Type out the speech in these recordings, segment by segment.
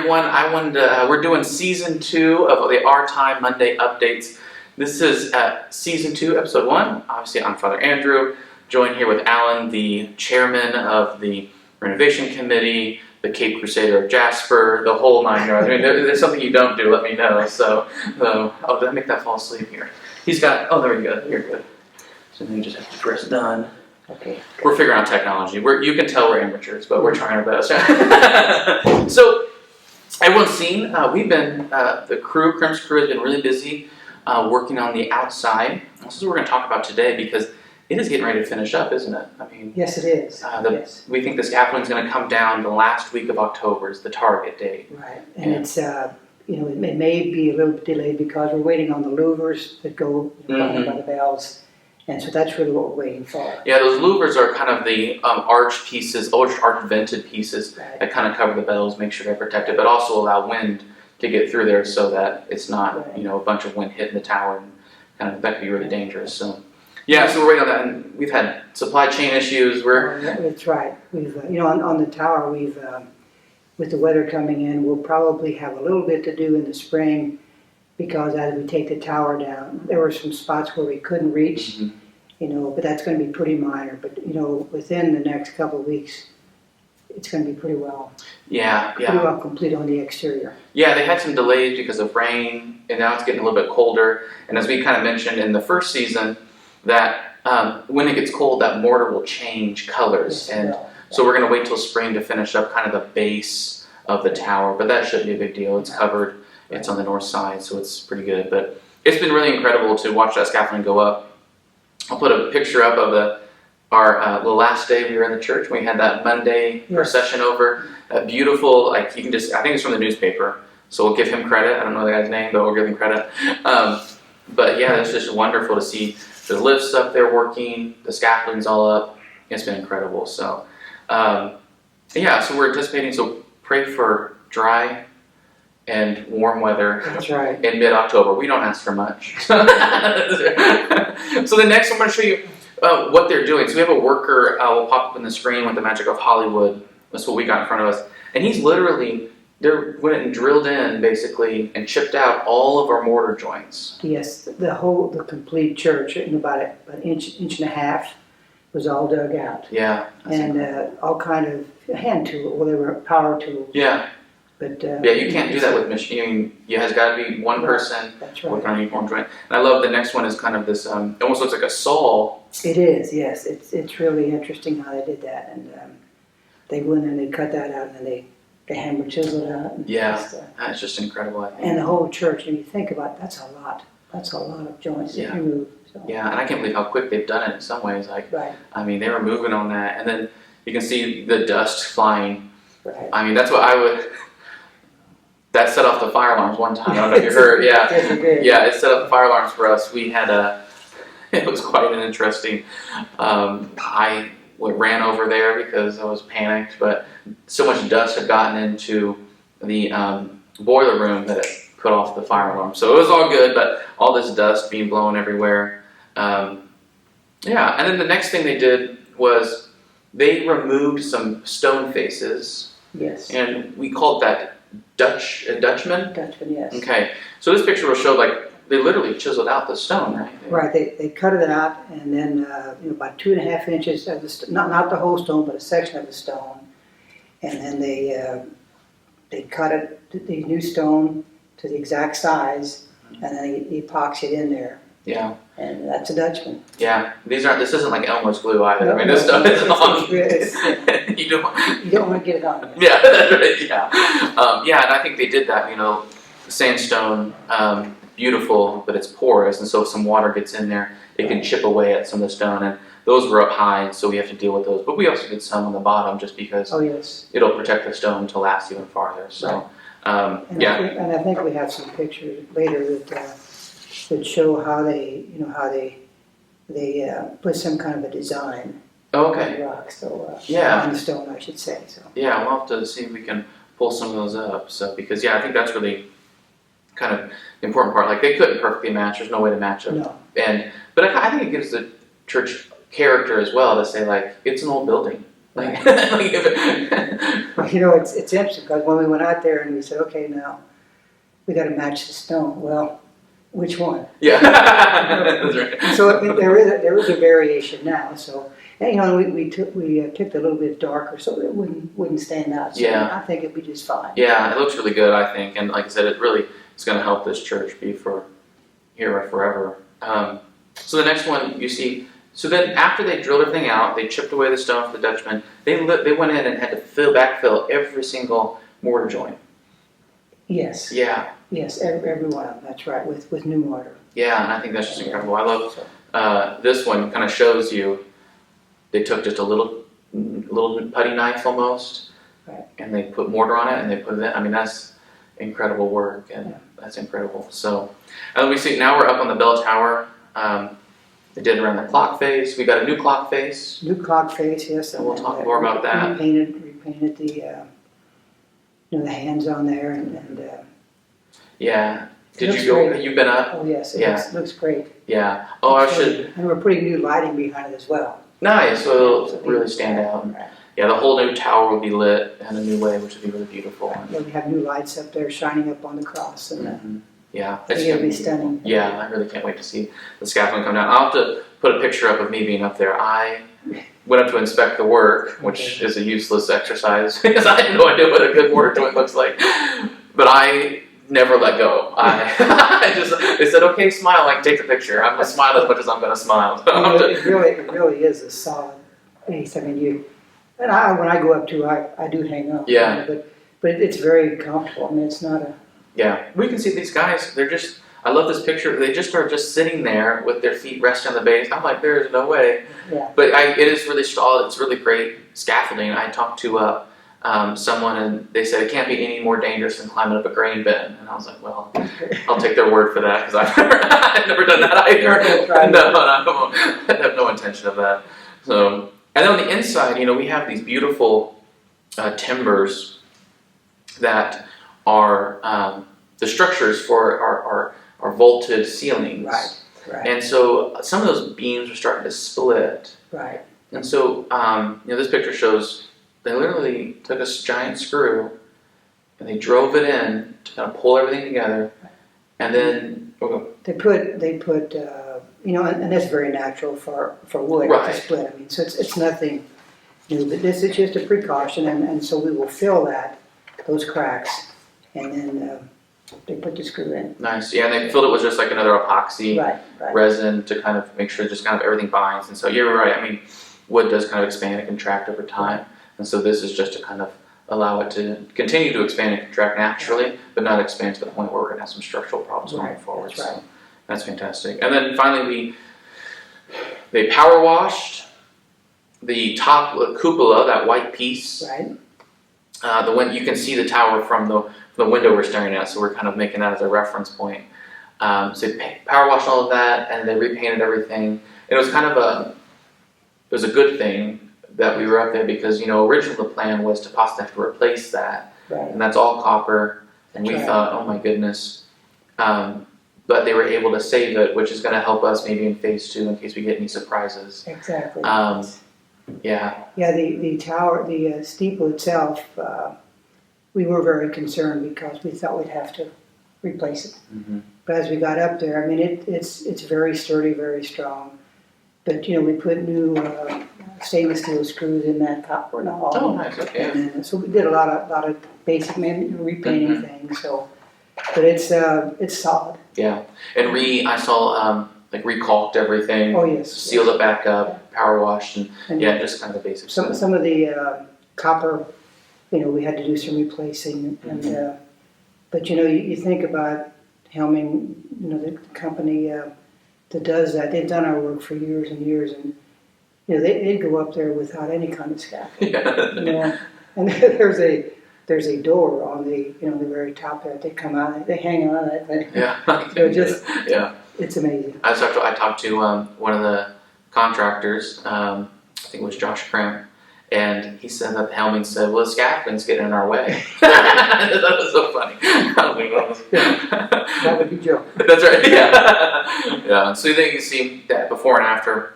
everyone. We're doing season 2 of the Our Time Monday updates. This is season 2, episode 1. Obviously, I'm Father Andrew, joined here with Alan, the chairman of the renovation committee, the Cape Crusader of Jasper, the whole 9 yards. I mean, there's something you don't do, let me know. So, oh, did I make that fall asleep here? He's got, oh, there we go. You're good. So then you just have to press done. Okay. We're figuring out technology. You can tell we're amateurs, but we're trying our best. So, everyone's seen, we've been, the Crim's crew has been really busy working on the outside. This is what we're going to talk about today because it is getting ready to finish up, isn't it? I mean, yes, it is. Yes. We think the scaffolding is going to come down the last week of October is the target date. Right, and it's it may be a little bit delayed because we're waiting on the louvers that go by the bells, and so that's really what we're waiting for. Yeah, those louvers are kind of the arch pieces, arch vented pieces that kind of cover the bells, make sure they're protected, but also allow wind to get through there so that it's not a bunch of wind hitting the tower and kind of that could be really dangerous. So. Yeah, so we're waiting on that, and we've had supply chain issues. That's right. We've, on the tower, we've, with the weather coming in, we'll probably have a little bit to do in the spring because as we take the tower down, there were some spots where we couldn't reach, but that's going to be pretty minor. But, within the next couple of weeks, it's going to be pretty well. Pretty well complete on the exterior. Yeah, they had some delays because of rain, and now it's getting a little bit colder. And as we kind of mentioned in the first season, that when it gets cold, that mortar will change colors, and so we're going to wait till spring to finish up kind of the base of the tower, but that shouldn't be a big deal. It's covered, it's on the north side, so it's pretty good, but it's been really incredible to watch that scaffolding go up. I'll put a picture up of the last day we were in the church. We had that Monday procession over, beautiful, like you can just, I think it's from the newspaper, so we'll give him credit. I don't know the guy's name, but we'll give him credit. But yeah, it's just wonderful to see the lifts up there working, the scaffolding's all up. It's been incredible. So, so we're anticipating, so pray for dry and warm weather. That's right. In mid-October. We don't ask for much. So the next I'm going to show you what they're doing. So we have a worker, will pop up on the screen with the magic of Hollywood. That's what we got in front of us. And he's literally, went and drilled in basically and chipped out all of our mortar joints. Yes, the complete church in about an inch and a half was all dug out. Yeah. And all kind of hand tools, well, they were power tools. Yeah. But you can't do that with machine. It has got to be one person working on a uniform joint. And I love the next one is kind of this, it almost looks like a saw. It is, yes. It's really interesting how they did that. And they went and they cut that out and then they hammer chiseled out. That's just incredible. I think. And the whole church, and you think about it, that's a lot. That's a lot of joints to remove. So. Yeah, and I can't believe how quick they've done it in some ways. I mean, they were moving on that, and then you can see the dust flying. Right. I mean, that's what I would. That set off the fire alarms one time. I don't know if you heard. Yeah, it set off the fire alarms for us. We had it was quite an interesting. I ran over there because I was panicked, but so much dust had gotten into the boiler room that it put off the fire alarm. So it was all good, but all this dust being blown everywhere. And then the next thing they did was they removed some stone faces. Yes. And we called that Dutchman? Dutchman, yes. Okay. So this picture will show they literally chiseled out the stone, right? Right. They cut it out, and then about 2.5 inches of the not the whole stone, but a section of the stone, and then they cut it the new stone to the exact size, and then they epoxy it in there. Yeah. And that's a Dutchman. Yeah. This isn't like Elmer's glue either. No, I mean, this stuff is on. You don't want to get it on. Yeah. And I think they did that. Sandstone. Beautiful, but it's porous, and so if some water gets in there, it can chip away at some of the stone, and those were up high, so we have to deal with those. But we also did some on the bottom just because it'll protect the stone to last even farther. So, and I think we have some pictures later that show how they put some kind of a design on the rock, on the stone, I should say. So yeah, we'll have to see if we can pull some of those up. So because I think that's really kind of the important part. Like they couldn't perfectly match. There's no way to match them. No. But I think it gives the church character as well to say it's an old building. Like, Well, you know, it's interesting because when we went out there and we said, okay, now we got to match the stone. Well, which one? yeah, that's right. So there is a variation now. So and, you know, we picked a little bit darker so it wouldn't stand out. So Yeah. I think it'd be just fine. Yeah, it looks really good, I think, and like I said, it really is going to help this church be for here forever. So the next one you see. So then, after they drilled everything out, they chipped away the stone for the Dutchman. They went in and had to backfill every single mortar joint. Yes. Yeah. Yes, every one of them. That's right, with new mortar. Yeah, and I think that's just incredible. I love this one. Kind of shows you they took just a little putty knife almost, right, and they put mortar on it, and they put it in. I mean, that's incredible work, and that's incredible. So, and then we see now we're up on the bell tower. They did around the clock face. We got a new clock face. New clock face, yes. And we'll talk more about that. Repainted the the hands on there and yeah. Did looks you go? great. You've been up? Oh yes, it Yeah. looks great. Yeah. Oh, I should. And we're putting new lighting behind it as well. Nice. So it'll really stand out. Right. Yeah, the whole new tower will be lit in a new way, which will be really beautiful. Yeah, we have new lights up there shining up on the cross, and yeah, I think it'll be stunning. Yeah, I really can't wait to see the scaffolding come down. I'll have to put a picture up of me being up there. I went up to inspect the work, which is a useless exercise because I have no idea what a good mortar joint looks like. But I never let go. They said, okay, smile, like take the picture. I'm going to smile as much as I'm going to smile. It really is a solid base. I mean, when I go up to, I do hang on. Yeah. But it's very comfortable. I mean, it's not a. Yeah, we can see these guys. They're just. I love this picture. They just are just sitting there with their feet resting on the base. I'm like, there's no way. Yeah. But it is really solid. It's really great scaffolding. I talked to someone and they said it can't be any more dangerous than climbing up a grain bin. And I was like, well, I'll take their word for that because I've never done that either. No, I have no intention of that. So, and then on the inside, we have these beautiful timbers that are the structures for our vaulted ceilings. Right. And so some of those beams are starting to split. Right. And so, this picture shows they literally took a giant screw and they drove it in to kind of pull everything together. And then they put and that's very natural for wood Right. to split. I mean, so it's nothing new, but this is just a precaution, and so we will fill those cracks, and then they put the screw in. nice, yeah, and they filled it with just like another epoxy Right. resin to kind of make sure just kind of everything binds. And so you're right. I mean, wood does kind of expand and contract over time, and so this is just to kind of allow it to continue to expand and contract naturally, but not expand to the point where we're going to have some structural problems going forward. That's right. So that's fantastic. And then finally, they power washed the top cupola, that white piece. Right. You can see the tower from the window we're staring at, so we're kind of making that as a reference point. So they power washed all of that, and they repainted everything. It was kind of a good thing that we were up there because originally the plan was to possibly have to replace that, Right. and that's all copper. And we That's right. thought, oh my goodness, but they were able to save it, which is going to help us maybe in phase 2 in case we get any surprises. Exactly. Yeah. Yeah, the tower, the steeple itself, we were very concerned because we thought we'd have to replace it. Mm-hmm. But as we got up there, I mean, it's very sturdy, very strong. But we put new stainless steel screws in that copper and all. Oh, nice. Okay. And then, so we did a lot of basic repainting things. So, but it's solid. Yeah. And I saw recalked everything. Oh yes. Sealed it back up, power washed, and just kind of the basic stuff. Some of the copper, we had to do some replacing, and but you think about Helming, the company that does that. They've done our work for years and years, and they'd go up there without any kind of scaffolding. Yeah. And there's a door on the the very top there. They come out, they hang on it. Yeah. So it's amazing. I talked to one of the contractors, I think it was Josh Cramp, and he said that the Helming said, well, the scaffolding's getting in our way. That was so funny. That would be Joe. That's right, yeah. Yeah, so you can see that before and after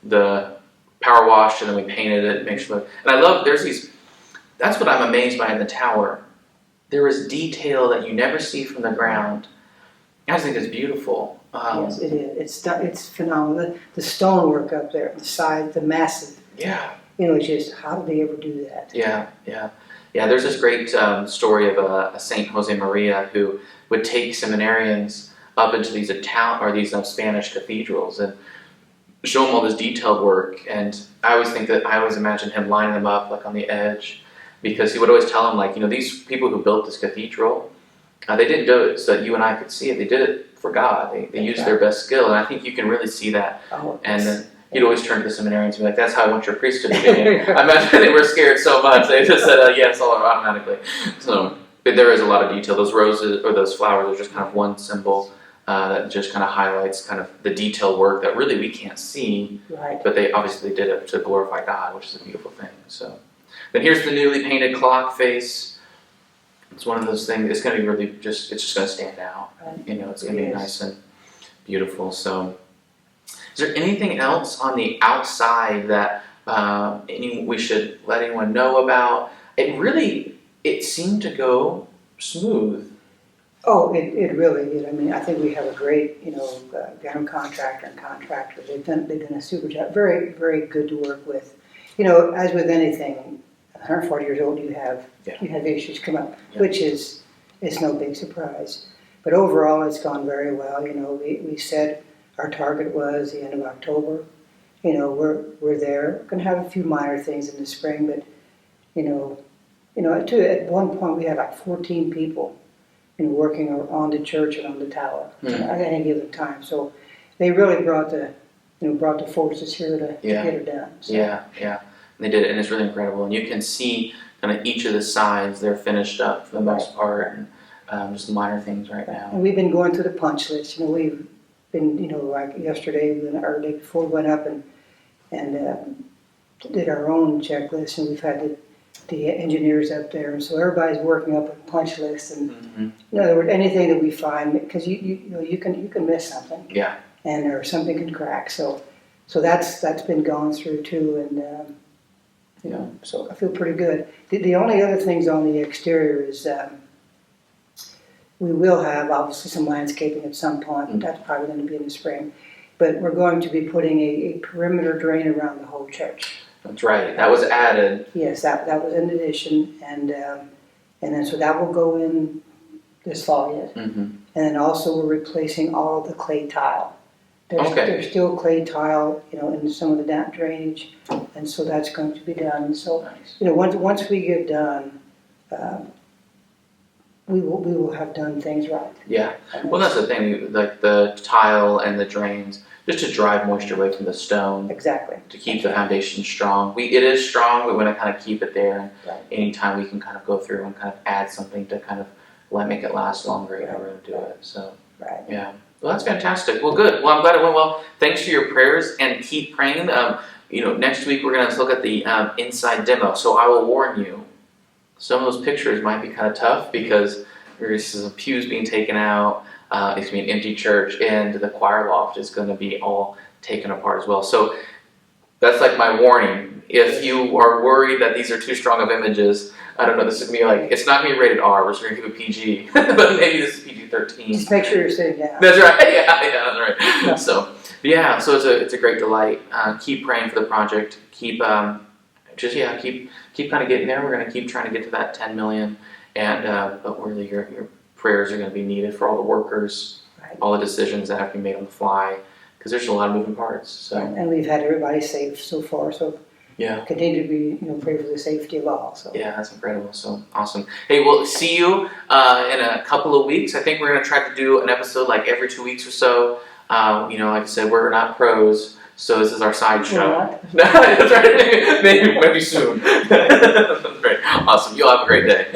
the power washed, and then we painted it, make sure. And I love that's what I'm amazed by in the tower. There is detail that you never see from the ground. I just think it's beautiful. Yes, it is. It's phenomenal. The stonework up there, the side, the massive. Yeah. It's just, how did they ever do that? Yeah. There's this great story of a Saint Jose Maria who would take seminarians up into these Spanish cathedrals and show them all this detailed work. And I always imagine him lining them up like on the edge, because he would always tell them, like, these people who built this cathedral, they didn't do it so that you and I could see it. They did it for God. They used their best skill, and I think you can really see that. And then he'd always turn to the seminarians and be like, "That's how I want your priesthood to be." I imagine they were scared so much they just said yes all automatically. So but there is a lot of detail. Those roses or those flowers are just kind of one symbol that just kind of highlights kind of the detailed work that really we can't see. Right. But they obviously did it to glorify God, which is a beautiful thing. So then here's the newly painted clock face. It's one of those things. It's going to be really it's just going to stand out. Right. It's going to be nice and beautiful. So, is there anything else on the outside that we should let anyone know about? It seemed to go smooth. Oh, it really did. I mean, I think we have a great, general contractor and contractors. They've done a super job. Very, very good to work with. As with anything, 140 years old, you have issues come up, which it's no big surprise. But overall, it's gone very well. We said our target was the end of October. We're there. We're going to have a few minor things in the spring, but at one point we had like 14 people, working on the church and on the tower at any given time. So they really brought the forces here to get it done. So. Yeah. They did it, and it's really incredible. And you can see kind of each of the sides, they're finished up for the most part, and just minor things right now. And we've been going through the punch list. We've been, like yesterday or the day before, we went up and did our own checklist, and we've had the engineers up there, and so everybody's working up a punch list. And in other words, anything that we find, because you can miss something, or something can crack. So that's been gone through too, and. So I feel pretty good. The only other things on the exterior is we will have obviously some landscaping at some point, but that's probably going to be in the spring. But we're going to be putting a perimeter drain around the whole church. That's right. That was added. Yes, that was an addition, and then so that will go in this fall yet. And then also we're replacing all of the clay tile. There's still clay tile, in some of the damp drainage, and so that's going to be done. So, once we get done, we will have done things right. Yeah. Well, that's the thing, like the tile and the drains, just to drive moisture away from the stone. Exactly. To keep the foundation strong. It is strong. We want to kind of keep it there. And anytime we can kind of go through and kind of add something to kind of make it last longer, we're going to do it. So, yeah. Well, that's fantastic. Well, good. Well, I'm glad it went well. Thanks for your prayers, and keep praying. Next week we're going to look at the inside demo. So I will warn you, some of those pictures might be kind of tough because there's some pews being taken out. It's going to be an empty church, and the choir loft is going to be all taken apart as well. So that's like my warning. If you are worried that these are too strong of images, I don't know, this is going to be it's not going to be rated R, we're just going to give it PG, but maybe this is PG-13. Just make sure you're sitting down. That's right, that's right. So it's a great delight. Keep praying for the project. Keep kind of getting there. We're going to keep trying to get to that 10 million, and but really your prayers are going to be needed for all the workers, all the decisions that have to be made on the fly, because there's a lot of moving parts. So and we've had everybody safe so far, so continue to be pray for the safety of all. So that's incredible. So awesome. Hey, we'll see you in a couple of weeks. I think we're going to try to do an episode like every 2 weeks or so. Like I said, we're not pros, so this is our side show. That's right. Maybe soon. That's great. Awesome. You'll have a great day.